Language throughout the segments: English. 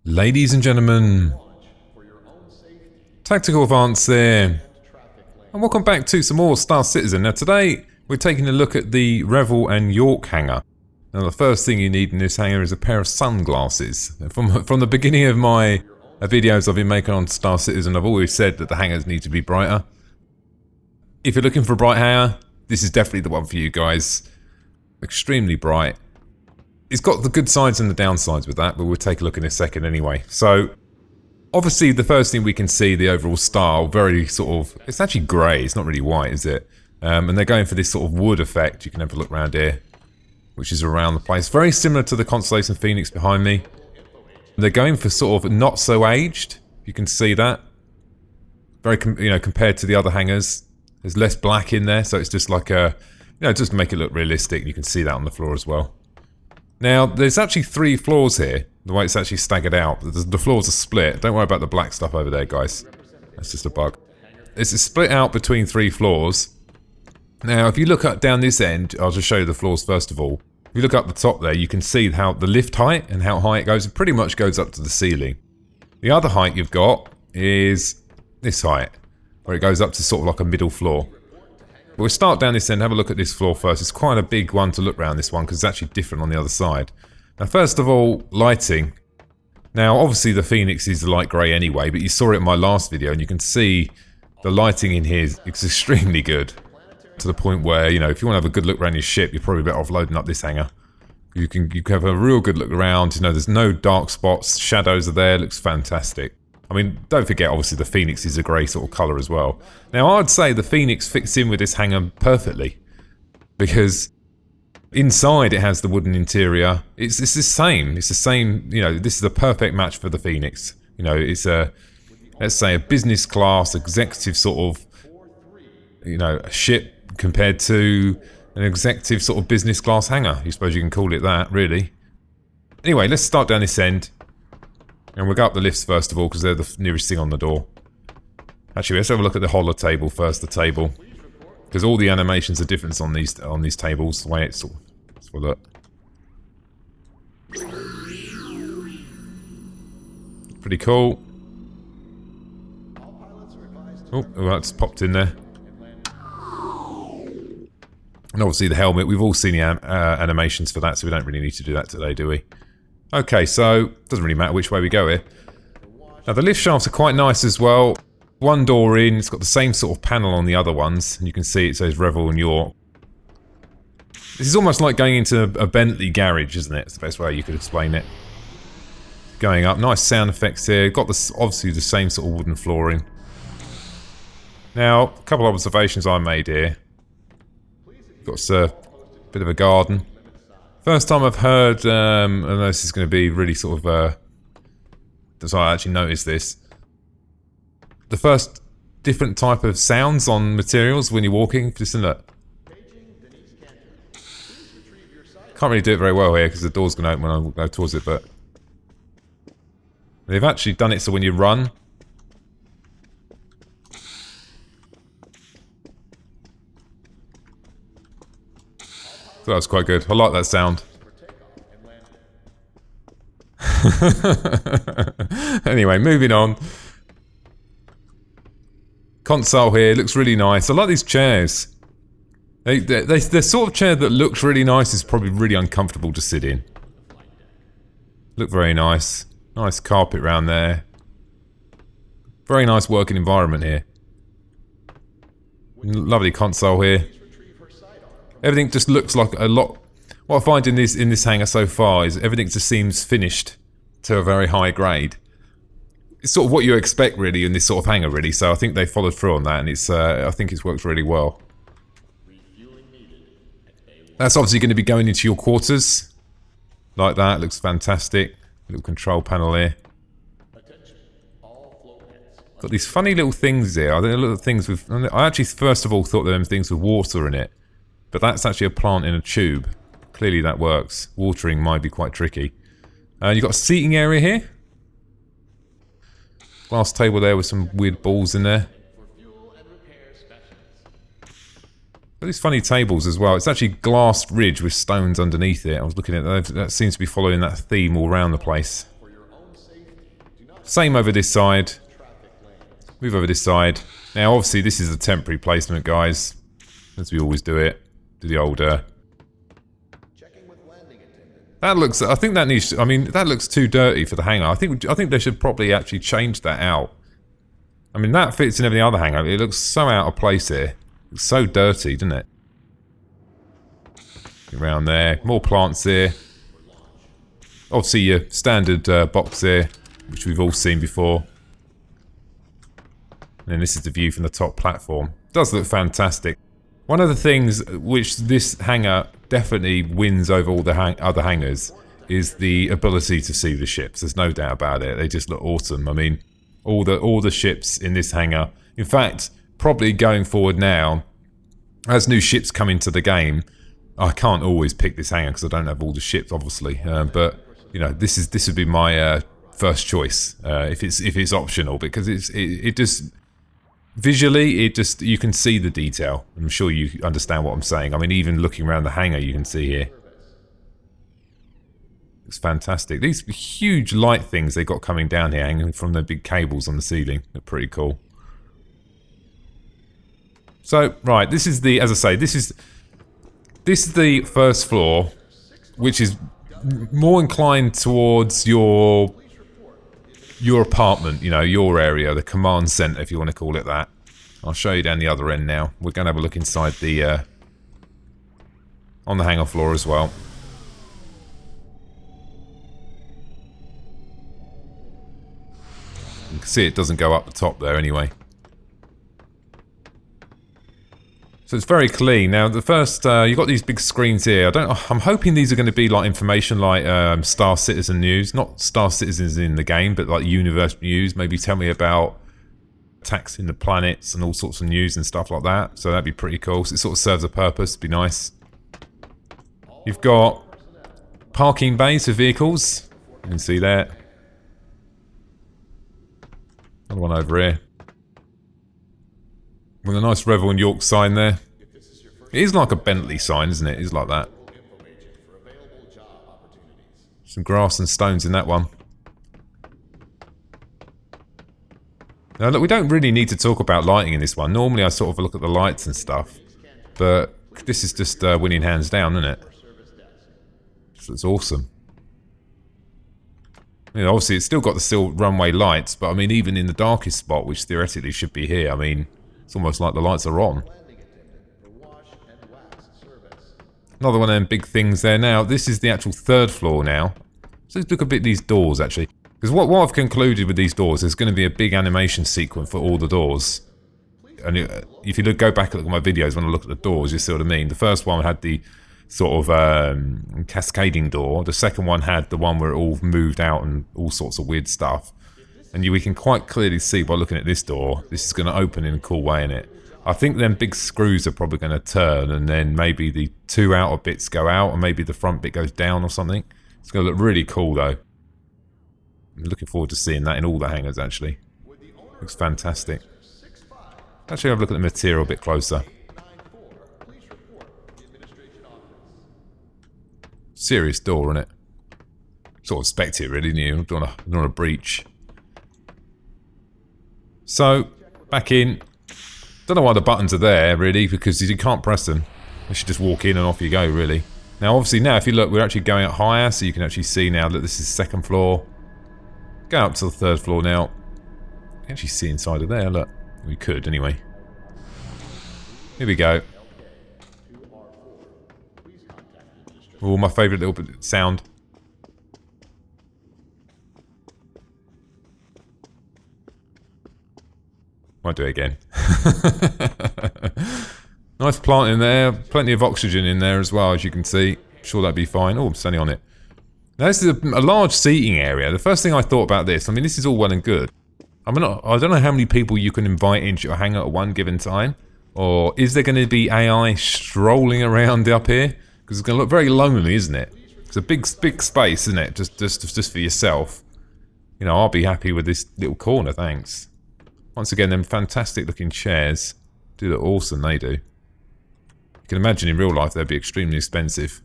Ladies and gentlemen, Tactical Advance there, and welcome back to some more Star Citizen. Now today, we're taking a look at the Revel and York Hangar. Now the first thing you need in this hangar is a pair of sunglasses. From the beginning of my videos I've been making on Star Citizen, I've always said that the hangars need to be brighter. If you're looking for a bright hangar, this is definitely the one for you guys. Extremely bright. It's got the good sides and the downsides with that, but we'll take a look in a second anyway. So, obviously the first thing we can see, the overall style, very sort of, it's actually grey, it's not really white, is it? And they're going for this sort of wood effect. You can have a look around here, which is around the place. Very similar to the Constellation Phoenix behind me. They're going for sort of not so aged, you can see that. Very, compared to the other hangars. There's less black in there, so it's just like a, just to make it look realistic. You can see that on the floor as well. Now, there's actually 3 floors here, the way it's actually staggered out. The floors are split. Don't worry about the black stuff over there, guys. That's just a bug. It's split out between 3 floors. Now, if you look up down this end, I'll just show you the floors first of all. If you look up the top there, you can see how the lift height and how high it goes. It pretty much goes up to the ceiling. The other height you've got is this height, where it goes up to sort of like a middle floor. We'll start down this end, have a look at this floor first. It's quite a big one to look around, this one, because it's actually different on the other side. Now, first of all, lighting. Now, obviously the Phoenix is light grey anyway, but you saw it in my last video, and you can see the lighting in here is extremely good. To the point where, if you want to have a good look around your ship, you're probably better off loading up this hangar. You can have a real good look around, there's no dark spots, shadows are there, looks fantastic. I mean, don't forget, obviously, the Phoenix is a grey sort of colour as well. Now, I'd say the Phoenix fits in with this hangar perfectly. Because inside it has the wooden interior. It's the same. It's the same, this is a perfect match for the Phoenix. It's let's say, a business class, executive sort of, a ship compared to an executive sort of business class hangar. I suppose you can call it that, really. Anyway, let's start down this end. And we'll go up the lifts first of all, because they're the nearest thing on the door. Actually, let's have a look at the holo table first, the table. Because all the animations are different on these tables, the way it's sort of... Let's have a look. Pretty cool. Oh, that's popped in there. And obviously the helmet, we've all seen the animations for that, so we don't really need to do that today, do we? Okay, so, doesn't really matter which way we go here. Now the lift shafts are quite nice as well. One door in, it's got the same sort of panel on the other ones. And you can see it says Revel and York. This is almost like going into a Bentley garage, isn't it? It's the best way you could explain it. Going up, nice sound effects here. Got obviously the same sort of wooden flooring. Now, a couple of observations I made here. Got a bit of a garden. First time I've heard, I know this is going to be really sort of, so I actually noticed this. The first different type of sounds on materials when you're walking, just look. Can't really do it very well here because the door's going to open when I go towards it, but they've actually done it so when you run, so that was quite good. I like that sound. Anyway, moving on. Console here looks really nice. I like these chairs. They're sort of chair that looks really nice, is probably really uncomfortable to sit in. Look very nice. Nice carpet around there. Very nice working environment here. Lovely console here. Everything just looks like a lot. What I find in this hangar so far is everything just seems finished to a very high grade. It's sort of what you expect really in this sort of hangar, really. So I think they followed through on that, and I think it's worked really well. That's obviously going to be going into your quarters, like that. Looks fantastic. Little control panel here. Got these funny little things here. I think little things with. I actually first of all thought there were things with water in it. But that's actually a plant in a tube. Clearly that works. Watering might be quite tricky. You've got a seating area here. Glass table there with some weird balls in there. Got these funny tables as well. It's actually glass ridge with stones underneath it. I was looking at that. That seems to be following that theme all around the place. Same over this side. Move over this side. Now, obviously, this is a temporary placement, guys. As we always do it. Do the older. That looks... I think that needs... I mean, that looks too dirty for the hangar. I think they should probably actually change that out. I mean, that fits in every other hangar. It looks so out of place here. It's so dirty, doesn't it? Around there. More plants here. Obviously, your standard box here, which we've all seen before. And then this is the view from the top platform. It does look fantastic. One of the things which this hangar definitely wins over all the other hangars is the ability to see the ships. There's no doubt about it. They just look awesome. I mean, all the ships in this hangar. In fact, probably going forward now, as new ships come into the game, I can't always pick this hangar because I don't have all the ships, obviously. But you know, this would be my first choice if it's optional, because it just. Visually, you can see the detail. I'm sure you understand what I'm saying. I mean, even looking around the hangar, you can see here. It's fantastic. These huge light things they got coming down here, hanging from the big cables on the ceiling. They're pretty cool. So, right, this is the, as I say, this is the first floor, which is more inclined towards your apartment, you know, your area, the command center, if you want to call it that. I'll show you down the other end now. We're going to have a look inside the, on the hangar floor as well. You can see it doesn't go up the top there anyway. So it's very clean. Now the first, you've got these big screens here. I'm hoping these are going to be like information like Star Citizen news. Not Star Citizens in the game, but like universe news. Maybe tell me about attacks in the planets and all sorts of news and stuff like that. So that'd be pretty cool. So it sort of serves a purpose. Be nice. You've got parking bays for vehicles. You can see that. Another one over here. With a nice Revel York sign there. It is like a Bentley sign, isn't it? It is like that. Some grass and stones in that one. Now look, we don't really need to talk about lighting in this one. Normally I sort of look at the lights and stuff. But this is just winning hands down, isn't it? So it's awesome. You know, obviously it's still got the still runway lights, but I mean even in the darkest spot, which theoretically should be here, I mean, it's almost like the lights are on. Another one of them big things there. Now, this is the actual third floor now. So let's look a bit at these doors, actually. Because what I've concluded with these doors, there's going to be a big animation sequence for all the doors. And if you go back and look at my videos, when I look at the doors, you see what I mean. The first one had the sort of cascading door. The second one had the one where it all moved out and all sorts of weird stuff. And we can quite clearly see by looking at this door, this is going to open in a cool way, innit? I think them big screws are probably going to turn, and then maybe the two outer bits go out, and maybe the front bit goes down or something. It's going to look really cool, though. I'm looking forward to seeing that in all the hangars, actually. Looks fantastic. Actually, have a look at the material a bit closer. Serious door, isn't it? Sort of expect it, really, didn't you? Don't want to breach. So, back in. Don't know why the buttons are there, really, because you can't press them. You should just walk in and off you go, really. Now, obviously, now, if you look, we're actually going up higher, so you can actually see now that this is second floor. Go up to the third floor now. You can actually see inside of there, look. We could, anyway. Here we go. Oh, my favourite little bit of sound. Might do it again. Nice plant in there. Plenty of oxygen in there as well, as you can see. Sure that'd be fine. Oh, I'm standing on it. Now this is a large seating area. The first thing I thought about this, I mean, this is all well and good. I don't know how many people you can invite into your hangar at one given time. Or is there going to be AI strolling around up here? Because it's going to look very lonely, isn't it? It's a big space, isn't it? Just for yourself. You know, I'll be happy with this little corner, thanks. Once again, them fantastic looking chairs do look awesome, they do. You can imagine in real life they'd be extremely expensive.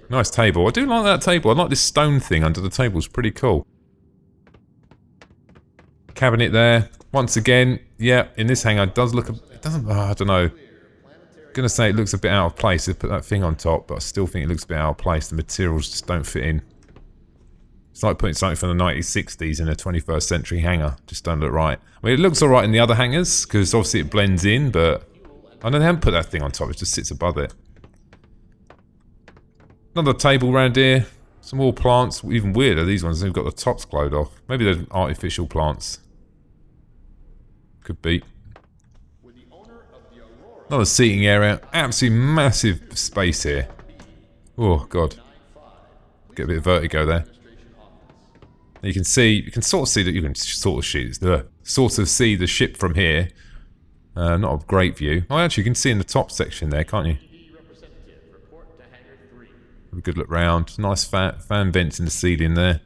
Nice table. I do like that table. I like this stone thing under the table. It's pretty cool. cabinet there. Once again, yeah, in this hangar it does look, it doesn't, I don't know. I'm gonna say it looks a bit out of place to put that thing on top, but I still think it looks a bit out of place. The materials just don't fit in. It's like putting something from the 1960s in a 21st century hangar. Just don't look right. I mean, it looks alright in the other hangars, because obviously it blends in, but I don't know, they haven't put that thing on top, it just sits above it. Another table around here. Some more plants. Even weirder, these ones, they've got the tops glowed off. Maybe they're artificial plants. Could be. Another seating area. Absolutely massive space here. Oh, God. Get a bit of vertigo there. You can see, you can sort of see that, you can sort of see the ship from here. Not a great view. Oh, actually, you can see in the top section there, can't you? Have a good look round. Nice fan vents in the ceiling there.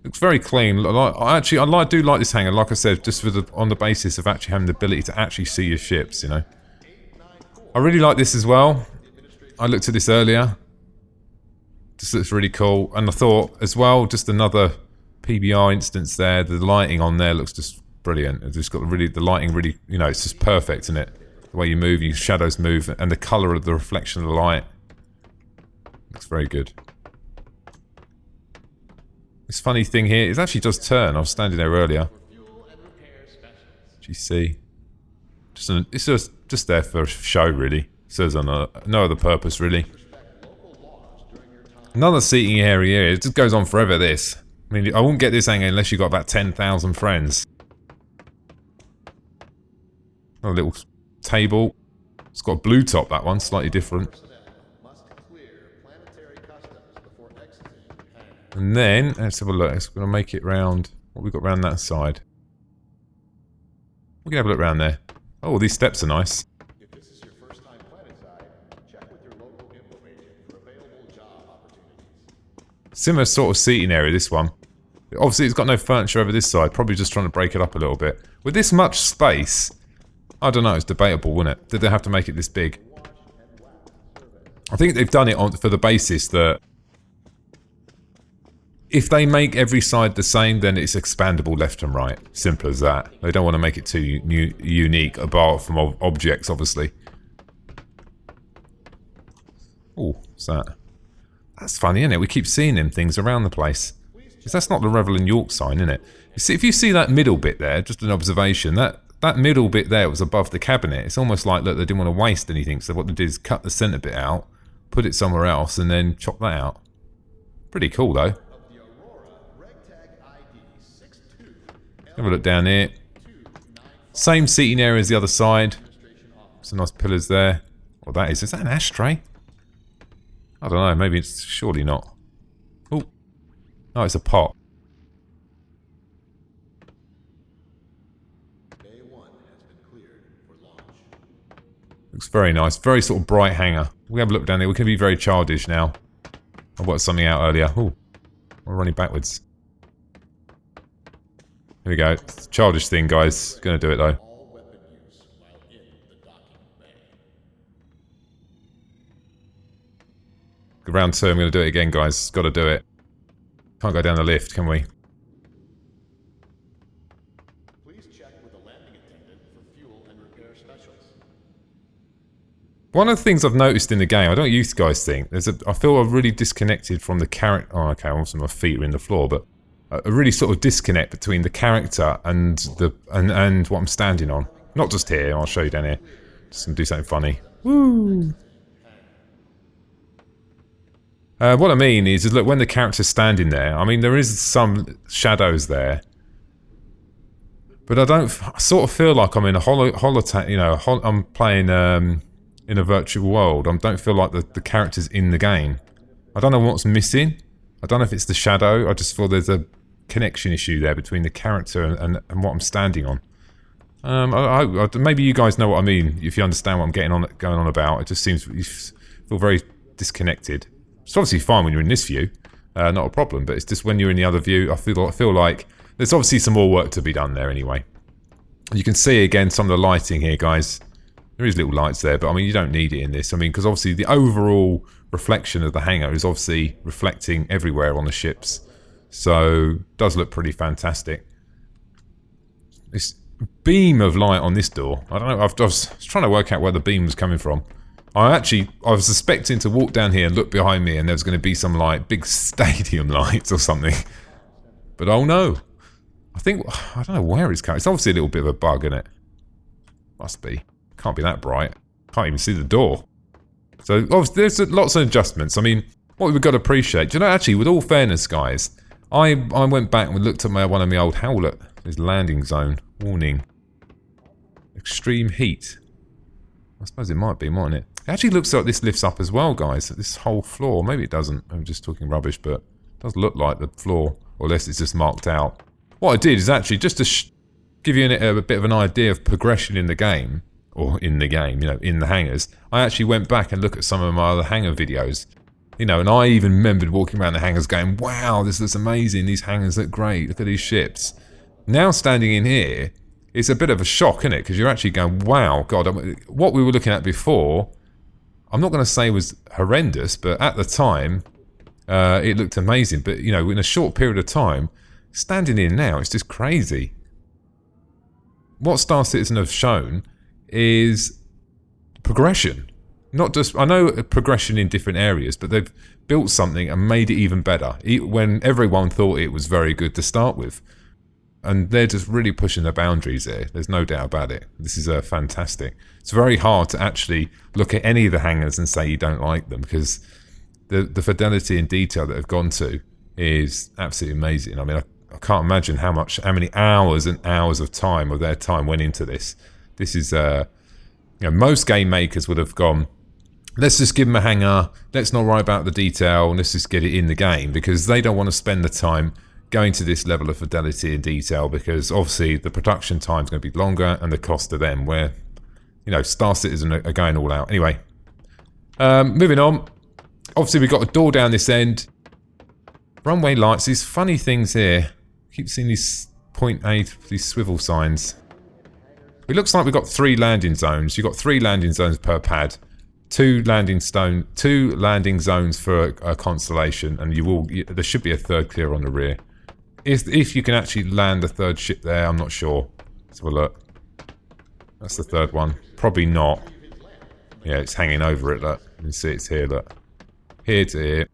Looks very clean. I do like this hangar, like I said, just for on the basis of actually having the ability to actually see your ships, you know. I really like this as well. I looked at this earlier. Just looks really cool. And I thought, as well, just another PBR instance there. The lighting on there looks just brilliant. It's just got the lighting really, you know, it's just perfect, isn't it? The way you move, your shadows move, and the colour of the reflection of the light. Looks very good. This funny thing here, it actually does turn. I was standing there earlier. GC. It's just there for show, really. Serves on no other purpose, really. Another seating area here. It just goes on forever, this. I mean, I wouldn't get this hangar unless you got about 10,000 friends. Another little table. It's got a blue top, that one. Slightly different. And then, let's have a look. It's going to make it round. What have we got round that side? We can have a look round there. Oh, these steps are nice. If this is your first time planetside, check with your local info agent for available job opportunities. Similar sort of seating area, this one. Obviously, it's got no furniture over this side. Probably just trying to break it up a little bit. With this much space, I don't know. It's debatable, wouldn't it? Did they have to make it this big? I think they've done it for the basis that if they make every side the same, then it's expandable left and right. Simple as that. They don't want to make it too unique, apart from objects, obviously. Oh, what's that? That's funny, isn't it? We keep seeing them things around the place. Because that's not the Revel York sign, isn't it? You see, if you see that middle bit there, just an observation, that middle bit there was above the cabinet. It's almost like, look, they didn't want to waste anything, so what they did is cut the centre bit out, put it somewhere else, and then chop that out. Pretty cool, though. Have a look down here. Same seating area as the other side. Some nice pillars there. What that is that an ashtray? I don't know, maybe it's surely not. Oh. Oh, it's a pot. Looks very nice. Very sort of bright hangar. We have a look down there. We can be very childish now. I worked something out earlier. Oh. We're running backwards. Here we go. It's a childish thing, guys. Gonna do it though. Round 2, I'm gonna do it again, guys. Gotta do it. Can't go down the lift, can we? Please check with the landing attendant for fuel and repair specials. One of the things I've noticed in the game, I don't know what you guys think, I feel I'm really disconnected from the character. Oh, okay, also my feet are in the floor, but a really sort of disconnect between the character and and what I'm standing on. Not just here, I'll show you down here. Just gonna do something funny. Woo! What I mean is look, when the character's standing there, I mean, there is some shadows there. But I sort of feel like I'm in a holotape, you know, I'm playing in a virtual world. I don't feel like the character's in the game. I don't know what's missing. I don't know if it's the shadow. I just feel there's a connection issue there between the character and what I'm standing on. Maybe you guys know what I mean, if you understand what I'm going on about. It just seems you feel very disconnected. It's obviously fine when you're in this view, not a problem, but it's just when you're in the other view, I feel like there's obviously some more work to be done there anyway. You can see again some of the lighting here, guys. There is little lights there, but I mean, you don't need it in this. I mean, because obviously the overall reflection of the hangar is obviously reflecting everywhere on the ships. So, it does look pretty fantastic. this beam of light on this door. I don't know, I was trying to work out where the beam was coming from. I was suspecting to walk down here and look behind me and there was going to be some like big stadium lights or something. But oh no. I don't know where it's coming. It's obviously a little bit of a bug, isn't it? Must be. Can't be that bright. Can't even see the door. So obviously there's lots of adjustments. I mean, what we've got to appreciate, you know, actually, with all fairness, guys, I went back and looked at one of my old Howlet. There's landing zone. Warning. Extreme heat. I suppose it might be, mightn't it? It actually looks like this lifts up as well, guys. This whole floor. Maybe it doesn't. I'm just talking rubbish, but it does look like the floor. Or unless it's just marked out. What I did is actually just to give you a bit of an idea of progression in the game. Or in the game, you know, in the hangars. I actually went back and looked at some of my other hangar videos. You know, and I even remembered walking around the hangars going, wow, this looks amazing. These hangars look great. Look at these ships. Now standing in here, it's a bit of a shock, isn't it? Because you're actually going, wow, God, what we were looking at before, I'm not going to say was horrendous, but at the time, it looked amazing. But, you know, in a short period of time, standing in now, it's just crazy. What Star Citizen have shown is progression. Not just, I know progression in different areas, but they've built something and made it even better. When everyone thought it was very good to start with. And they're just really pushing the boundaries here. There's no doubt about it. This is fantastic. It's very hard to actually look at any of the hangars and say you don't like them because the fidelity and detail that they've gone to is absolutely amazing. I mean, I can't imagine how many hours and hours of their time went into this. This is, you know, most game makers would have gone, let's just give them a hangar, let's not worry about the detail, let's just get it in the game because they don't want to spend the time going to this level of fidelity and detail because obviously the production time is going to be longer and the cost to them where, you know, Star Citizen are going all out. Anyway, moving on. Obviously we've got a door down this end. Runway lights, these funny things here. Keep seeing these point A, these swivel signs. It looks like we've got 3 landing zones. You've got 3 landing zones per pad. 2 landing zones for a constellation, and there should be a 3rd clear on the rear. If you can actually land a 3rd ship there, I'm not sure. Let's have a look. That's the 3rd one. Probably not. Yeah, it's hanging over it, look. You can see it's here, look. Here to here.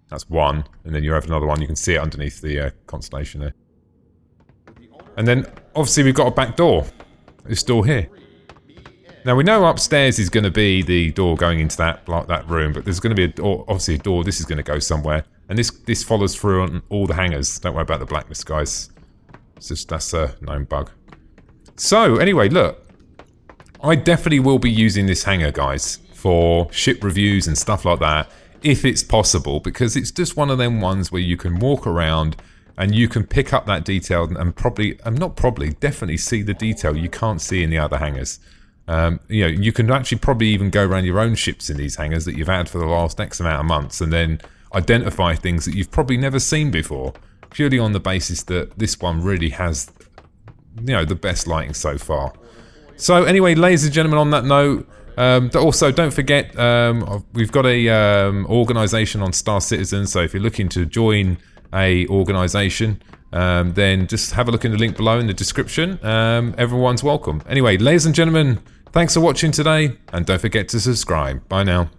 That's 1. And then you have another one. You can see it underneath the constellation there. And then, obviously, we've got a back door. This door here. Now we know upstairs is going to be the door going into that room, but there's going to be obviously a door. This is going to go somewhere, and this follows through on all the hangars. Don't worry about the blackness, guys. It's just that's a known bug. So anyway, look, I definitely will be using this hangar, guys, for ship reviews and stuff like that, if it's possible, because it's just one of them ones where you can walk around and you can pick up that detail and definitely see the detail you can't see in the other hangars. You know, you can actually probably even go around your own ships in these hangars that you've had for the last X amount of months and then identify things that you've probably never seen before, purely on the basis that this one really has, you know, the best lighting so far. So anyway, ladies and gentlemen, on that note, also don't forget, we've got a organisation on Star Citizen, so if you're looking to join a organisation, then just have a look in the link below in the description. Everyone's welcome. Anyway, ladies and gentlemen, thanks for watching today, and don't forget to subscribe. Bye now.